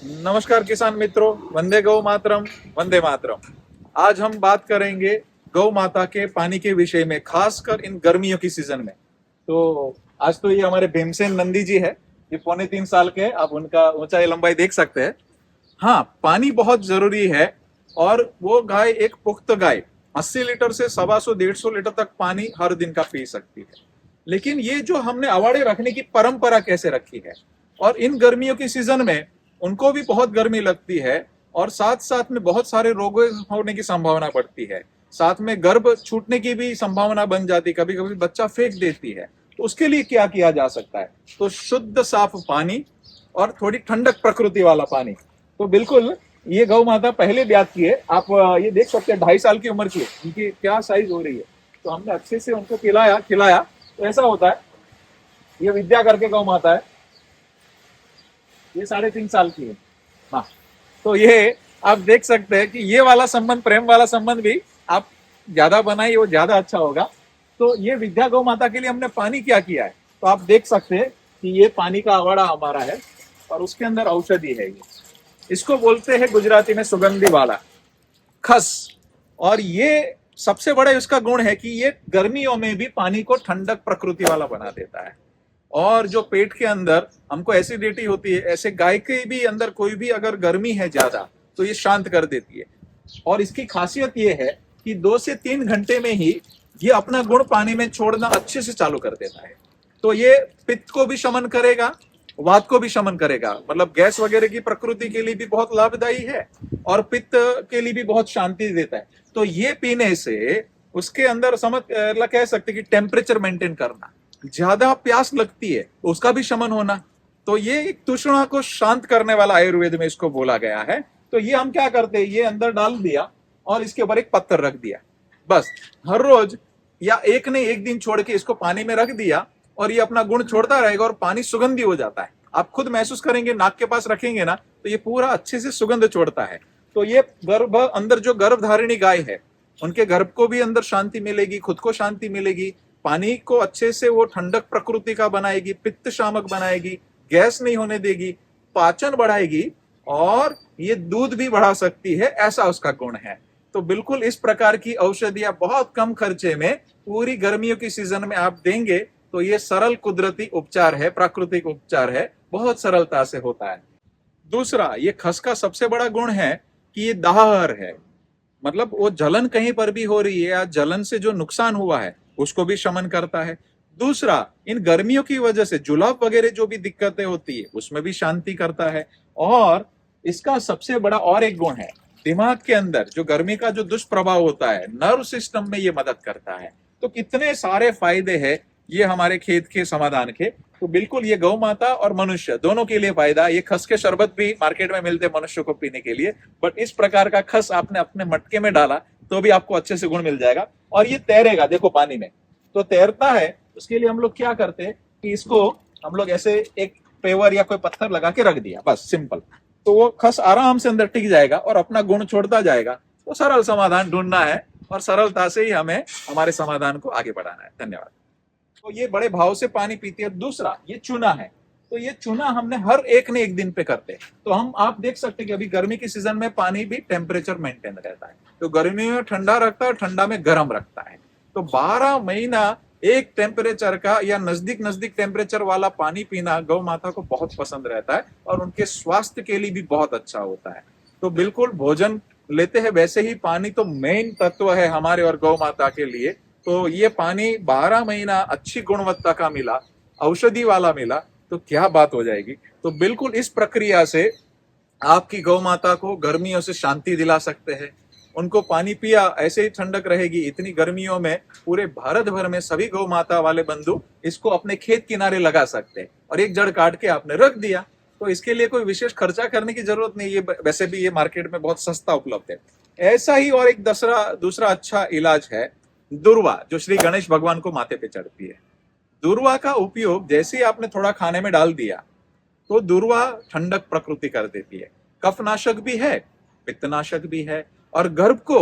नमस्कार किसान मित्रों, वंदे गौ मातरम, वंदे मातरम। आज हम बात करेंगे गौ माता के पानी के विषय में, खासकर इन गर्मियों की सीजन में। तो आज तो ये हमारे भीमसेन नंदी जी है। ये 3.25 साल के हैं। आप उनका ऊंचाई लंबाई देख सकते हैं। हाँ, पानी बहुत जरूरी है। और वो गाय, एक पुख्त गाय 80 लीटर से 125-150 लीटर तक पानी हर दिन का पी सकती है। लेकिन ये जो हमने अवाड़े रखने की परंपरा कैसे रखी है, और इन गर्मियों की सीजन में उनको भी बहुत गर्मी लगती है, और साथ साथ में बहुत सारे रोग होने की संभावना बढ़ती है। साथ में गर्भ छूटने की भी संभावना बन जाती है, कभी कभी बच्चा फेंक देती है। तो उसके लिए क्या किया जा सकता है? तो शुद्ध साफ पानी और थोड़ी ठंडक प्रकृति वाला पानी। तो बिल्कुल ये गौ माता पहले ब्यात की है। आप ये देख सकते हैं, 2.5 साल की उम्र की है। इनकी क्या साइज हो रही है। तो हमने अच्छे से उनको खिलाया खिलाया। तो ऐसा होता है। ये विद्या करके गौ माता है। ये 3.5 साल की है। हाँ। तो ये आप देख सकते हैं कि ये वाला संबंध, प्रेम वाला संबंध भी आप ज्यादा बनाइए, वो ज्यादा अच्छा होगा। तो ये विद्या गौ माता के लिए हमने पानी क्या किया है, तो आप देख सकते हैं कि ये पानी का अवाड़ा हमारा है, और उसके अंदर औषधि है। ये इसको बोलते हैं गुजराती में सुगंधी वाला खस। और ये सबसे बड़ा इसका गुण है कि ये गर्मियों में भी पानी को ठंडक प्रकृति वाला बना देता है। और जो पेट के अंदर हमको एसिडिटी होती है, ऐसे गाय के भी अंदर कोई भी अगर गर्मी है ज्यादा, तो ये शांत कर देती है। और इसकी खासियत ये है कि 2 से 3 घंटे में ही ये अपना गुण पानी में छोड़ना अच्छे से चालू कर देता है। तो ये पित्त को भी शमन करेगा, वात को भी शमन करेगा। मतलब गैस वगैरह की प्रकृति के लिए भी बहुत लाभदायी है, और पित्त के लिए भी बहुत शांति देता है। तो ये पीने से उसके अंदर समझ कह सकते कि टेम्परेचर मेंटेन करना, ज्यादा प्यास लगती है तो उसका भी शमन होना। तो ये एक तृष्णा को शांत करने वाला आयुर्वेद में इसको बोला गया है। तो ये हम क्या करते हैं, ये अंदर डाल दिया और इसके ऊपर एक पत्थर रख दिया। बस हर रोज या एक ने एक दिन छोड़ के इसको पानी में रख दिया, और ये अपना गुण छोड़ता रहेगा, और पानी सुगंधी हो जाता है। आप खुद महसूस करेंगे, नाक के पास रखेंगे ना, तो ये पूरा अच्छे से सुगंध छोड़ता है। तो ये गर्भ अंदर जो गर्भधारिणी गाय है, उनके गर्भ को भी अंदर शांति मिलेगी, खुद को शांति मिलेगी। पानी को अच्छे से वो ठंडक प्रकृति का बनाएगी, पित्त शामक बनाएगी, गैस नहीं होने देगी, पाचन बढ़ाएगी, और ये दूध भी बढ़ा सकती है, ऐसा उसका गुण है। तो बिल्कुल इस प्रकार की औषधियां बहुत कम खर्चे में पूरी गर्मियों की सीजन में आप देंगे, तो ये सरल कुदरती उपचार है, प्राकृतिक उपचार है, बहुत सरलता से होता है। दूसरा, ये खस का सबसे बड़ा गुण है कि ये दाहर है। मतलब वो जलन कहीं पर भी हो रही है, या जलन से जो नुकसान हुआ है उसको भी शमन करता है। दूसरा, इन गर्मियों की वजह से जुलाब वगैरह जो भी दिक्कतें होती है उसमें भी शांति करता है। और इसका सबसे बड़ा और एक गुण है, दिमाग के अंदर जो गर्मी का जो दुष्प्रभाव होता है, नर्व सिस्टम में ये मदद करता है। तो कितने सारे फायदे हैं ये हमारे खेत के समाधान के। तो बिल्कुल ये गौ माता और मनुष्य दोनों के लिए फायदा। ये खस के शरबत भी मार्केट में मिलते हैं मनुष्य को पीने के लिए, बट इस प्रकार का खस आपने अपने मटके में डाला तो भी आपको अच्छे से गुण मिल जाएगा। और ये तैरेगा, देखो पानी में तो तैरता है। उसके लिए हम लोग क्या करते हैं कि इसको हम लोग ऐसे एक पेवर या कोई पत्थर लगा के रख दिया, बस सिंपल। तो वो खस आराम से अंदर टिक जाएगा और अपना गुण छोड़ता जाएगा। तो सरल समाधान ढूंढना है, और सरलता से ही हमें हमारे समाधान को आगे बढ़ाना है। धन्यवाद। तो ये बड़े भाव से पानी पीती है। दूसरा, ये चूना है। तो ये चूना हमने हर एक ने एक दिन पे करते हैं। तो हम आप देख सकते हैं कि अभी गर्मी की सीजन में पानी भी टेम्परेचर मेंटेन रहता है। तो गर्मी में ठंडा रखता है, ठंडा में गर्म रखता है। तो 12 महीना एक टेम्परेचर का या नजदीक नजदीक टेम्परेचर वाला पानी पीना गौ माता को बहुत पसंद रहता है, और उनके स्वास्थ्य के लिए भी बहुत अच्छा होता है। तो बिल्कुल भोजन लेते हैं वैसे ही पानी तो मेन तत्व है हमारे और गौ माता के लिए। तो ये पानी 12 महीना अच्छी गुणवत्ता का मिला, औषधि वाला मिला, तो क्या बात हो जाएगी। तो बिल्कुल इस प्रक्रिया से आपकी गौ माता को गर्मियों से शांति दिला सकते हैं। उनको पानी पिया ऐसे ही ठंडक रहेगी। इतनी गर्मियों में पूरे भारत भर में सभी गौ माता वाले बंधु इसको अपने खेत किनारे लगा सकते हैं, और एक जड़ काट के आपने रख दिया। तो इसके लिए कोई विशेष खर्चा करने की जरूरत नहीं। ये वैसे भी ये मार्केट में बहुत सस्ता उपलब्ध है। ऐसा ही और एक दूसरा अच्छा इलाज है दूर्वा, जो श्री गणेश भगवान को माथे पे चढ़ती है। दूर्वा का उपयोग जैसे ही आपने थोड़ा खाने में डाल दिया, तो दूर्वा ठंडक प्रकृति कर देती है। कफनाशक भी है, पित्तनाशक भी है, और गर्भ को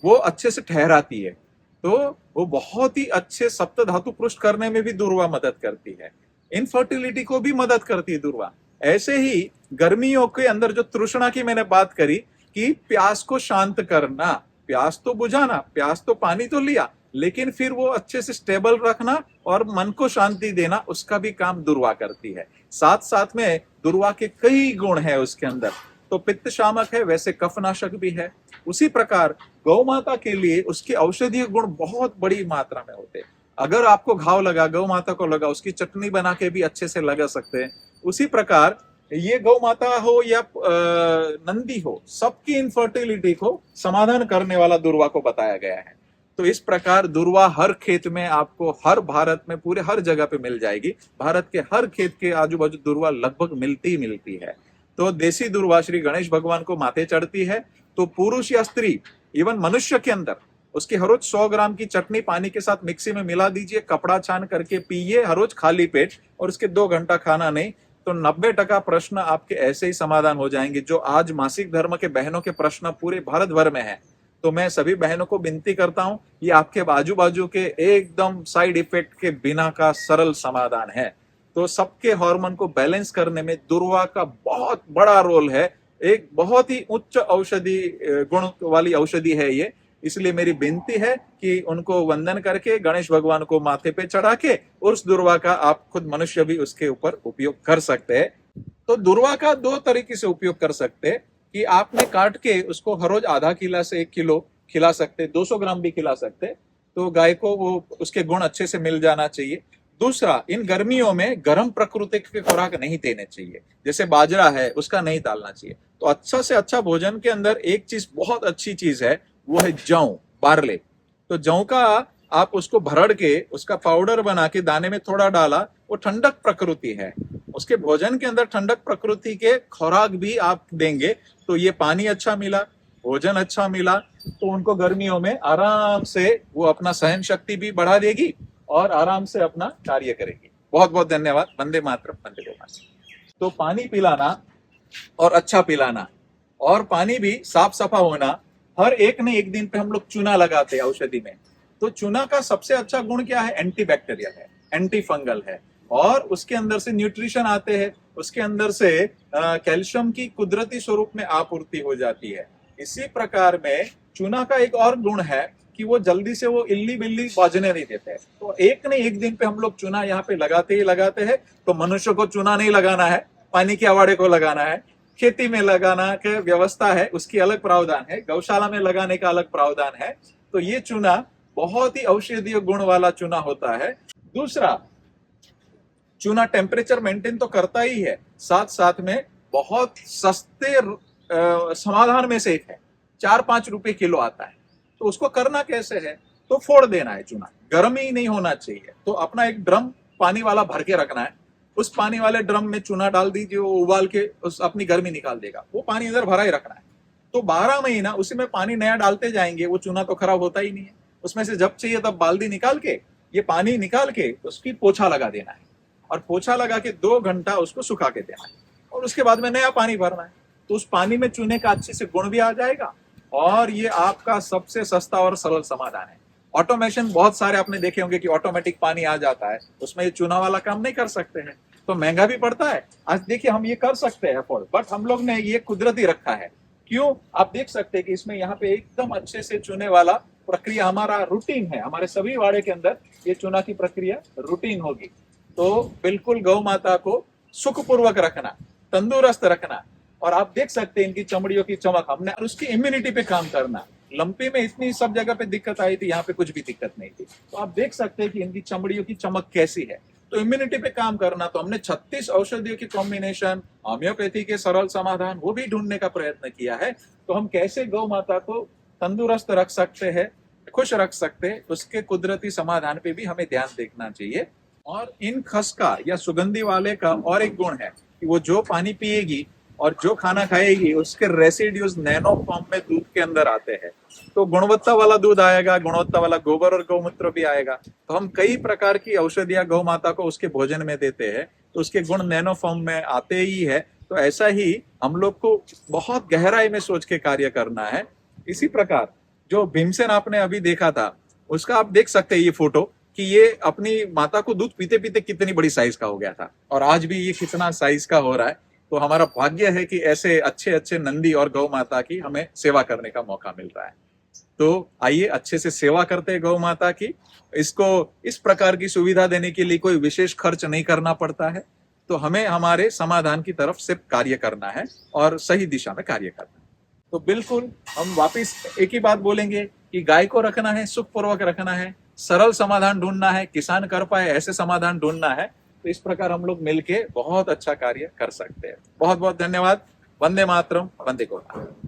वो अच्छे से ठहराती है। तो वो बहुत ही अच्छे सप्त धातु पुष्ट करने में भी दूर्वा मदद करती है। इनफर्टिलिटी को भी मदद करती है दूर्वा। ऐसे ही गर्मियों के अंदर जो तृष्णा की मैंने बात करी कि प्यास को शांत करना, प्यास तो बुझाना, प्यास तो पानी तो लिया, लेकिन फिर वो अच्छे से स्टेबल रखना और मन को शांति देना, उसका भी काम दुर्वा करती है। साथ साथ में दुर्वा के कई गुण है उसके अंदर, तो पित्त शामक है, वैसे कफनाशक भी है। उसी प्रकार गौ माता के लिए उसके औषधीय गुण बहुत बड़ी मात्रा में होते हैं। अगर आपको घाव लगा, गौ माता को लगा, उसकी चटनी बना के भी अच्छे से लगा सकते हैं। उसी प्रकार ये गौ माता हो या नंदी हो, सबकी इनफर्टिलिटी को समाधान करने वाला दुर्वा को बताया गया है। तो इस प्रकार दुर्वा हर खेत में आपको, हर भारत में, पूरे हर जगह पे मिल जाएगी। भारत के हर खेत के आजू बाजू दुर्वा लगभग मिलती ही मिलती है। तो देसी दुर्वा श्री गणेश भगवान को माथे चढ़ती है। तो पुरुष या स्त्री, इवन मनुष्य के अंदर, उसकी हर रोज 100 ग्राम की चटनी पानी के साथ मिक्सी में मिला दीजिए, कपड़ा छान करके पिए हर रोज खाली पेट, और उसके 2 घंटा खाना नहीं, तो 90% प्रश्न आपके ऐसे ही समाधान हो जाएंगे। जो आज मासिक धर्म के बहनों के प्रश्न पूरे भारत भर में है, तो मैं सभी बहनों को विनती करता हूं, ये आपके बाजू बाजू के एकदम साइड इफेक्ट के बिना का सरल समाधान है। तो सबके हार्मोन को बैलेंस करने में दुर्वा का बहुत बड़ा रोल है। एक बहुत ही उच्च औषधि गुण वाली औषधि है ये। इसलिए मेरी विनती है कि उनको वंदन करके गणेश भगवान को माथे पे चढ़ा के उस दुर्वा का आप खुद मनुष्य भी उसके ऊपर उपयोग कर सकते हैं। तो दुर्वा का 2 तरीके से उपयोग कर सकते हैं कि आपने काट के उसको हर रोज आधा किलो से 1 किलो खिला सकते, 200 ग्राम भी खिला सकते, तो गाय को वो उसके गुण अच्छे से मिल जाना चाहिए। दूसरा, इन गर्मियों में गर्म प्रकृति के खुराक नहीं देने चाहिए, जैसे बाजरा है उसका नहीं डालना चाहिए। तो अच्छा से अच्छा भोजन के अंदर एक चीज बहुत अच्छी चीज है, वो है जौ, बार्ले। तो जौ का आप उसको भरड़ के उसका पाउडर बना के दाने में थोड़ा डाला, वो ठंडक प्रकृति है, उसके भोजन के अंदर ठंडक प्रकृति के खुराक भी आप देंगे, तो ये पानी अच्छा मिला, भोजन अच्छा मिला, तो उनको गर्मियों में आराम से वो अपना सहन शक्ति भी बढ़ा देगी और आराम से अपना कार्य करेगी। बहुत बहुत धन्यवाद। वंदे मातरम, वंदे मातरम। तो पानी पिलाना और अच्छा पिलाना, और पानी भी साफ सफा होना। हर एक ने एक दिन पे हम लोग चूना लगाते हैं औषधि में, तो चूना का सबसे अच्छा गुण क्या है? एंटीबैक्टीरियल है, एंटी फंगल है, और उसके अंदर से न्यूट्रिशन आते हैं, उसके अंदर से कैल्शियम की कुदरती स्वरूप में आपूर्ति हो जाती है। इसी प्रकार में चूना का एक और गुण है कि वो जल्दी से वो इल्ली बिल्ली बाजने नहीं देते हैं। तो एक ने एक दिन पे हम लोग चूना यहाँ पे लगाते ही लगाते हैं। तो मनुष्य को चूना नहीं लगाना है, पानी के अवाड़े को लगाना है, खेती में लगाना के व्यवस्था है उसकी अलग प्रावधान है, गौशाला में लगाने का अलग प्रावधान है। तो ये चूना बहुत ही औषधीय गुण वाला चूना होता है। दूसरा, चूना टेम्परेचर मेंटेन तो करता ही है, साथ साथ में बहुत सस्ते समाधान में से एक है। 4-5 रुपए किलो आता है। तो उसको करना कैसे है? तो फोड़ देना है चूना, गर्म ही नहीं होना चाहिए। तो अपना एक ड्रम पानी वाला भर के रखना है, उस पानी वाले ड्रम में चूना डाल दीजिए, वो उबाल के उस अपनी गर्मी निकाल देगा। वो पानी इधर भरा ही रखना है। तो 12 महीना उसी में पानी नया डालते जाएंगे, वो चूना तो खराब होता ही नहीं है। उसमें से जब चाहिए तब बाल्टी निकाल के, ये पानी निकाल के उसकी पोछा लगा देना है, और पोछा लगा के 2 घंटा उसको सुखा के देना है, और उसके बाद में नया पानी भरना है। तो उस पानी में चूने का अच्छे से गुण भी आ जाएगा, और ये आपका सबसे सस्ता और सरल समाधान है। ऑटोमेशन बहुत सारे आपने देखे होंगे कि ऑटोमेटिक पानी आ जाता है, उसमें ये चूना वाला काम नहीं कर सकते हैं, तो महंगा भी पड़ता है। आज देखिए हम ये कर सकते हैं अफोर्ड, बट हम लोग ने ये कुदरती रखा है। क्यों? आप देख सकते हैं कि इसमें यहाँ पे एकदम अच्छे से चुने वाला प्रक्रिया हमारा रूटीन है। हमारे सभी वाड़े के अंदर ये चुना की प्रक्रिया रूटीन होगी। तो बिल्कुल गौ माता को सुखपूर्वक रखना, तंदुरुस्त रखना, और आप देख सकते हैं इनकी चमड़ियों की चमक, हमने उसकी इम्यूनिटी पे काम करना। लंपी में इतनी सब जगह पे दिक्कत आई थी, यहाँ पे कुछ भी दिक्कत नहीं थी। तो आप देख सकते हैं कि इनकी चमड़ियों की चमक कैसी है। तो इम्यूनिटी पे काम करना, तो हमने 36 औषधियों की कॉम्बिनेशन, होम्योपैथी के सरल समाधान वो भी ढूंढने का प्रयत्न किया है। तो हम कैसे गौ माता को तंदुरुस्त रख सकते हैं, खुश रख सकते हैं, उसके कुदरती समाधान पे भी हमें ध्यान देखना चाहिए। और इन खसका या सुगंधी वाले का और एक गुण है कि वो जो पानी पिएगी और जो खाना खाएगी उसके रेसिड्यूज नैनो फॉर्म में दूध के अंदर आते हैं। तो गुणवत्ता वाला दूध आएगा, गुणवत्ता वाला गोबर और गौमूत्र भी आएगा। तो हम कई प्रकार की औषधियां गौ माता को उसके भोजन में देते हैं, तो उसके गुण नैनो फॉर्म में आते ही है। तो ऐसा ही हम लोग को बहुत गहराई में सोच के कार्य करना है। इसी प्रकार जो भीमसेन आपने अभी देखा था, उसका आप देख सकते हैं ये फोटो कि ये अपनी माता को दूध पीते पीते कितनी बड़ी साइज का हो गया था, और आज भी ये कितना साइज का हो रहा है। तो हमारा भाग्य है कि ऐसे अच्छे अच्छे नंदी और गौ माता की हमें सेवा करने का मौका मिल रहा है। तो आइए अच्छे से सेवा करते हैं गौ माता की। इसको इस प्रकार की सुविधा देने के लिए कोई विशेष खर्च नहीं करना पड़ता है। तो हमें हमारे समाधान की तरफ सिर्फ कार्य करना है और सही दिशा में कार्य करना है। तो बिल्कुल हम वापिस एक ही बात बोलेंगे कि गाय को रखना है, सुखपूर्वक रखना है, सरल समाधान ढूंढना है, किसान कर पाए ऐसे समाधान ढूंढना है। तो इस प्रकार हम लोग मिलके बहुत अच्छा कार्य कर सकते हैं। बहुत बहुत धन्यवाद। वंदे मातरम, वंदे गोमातरम।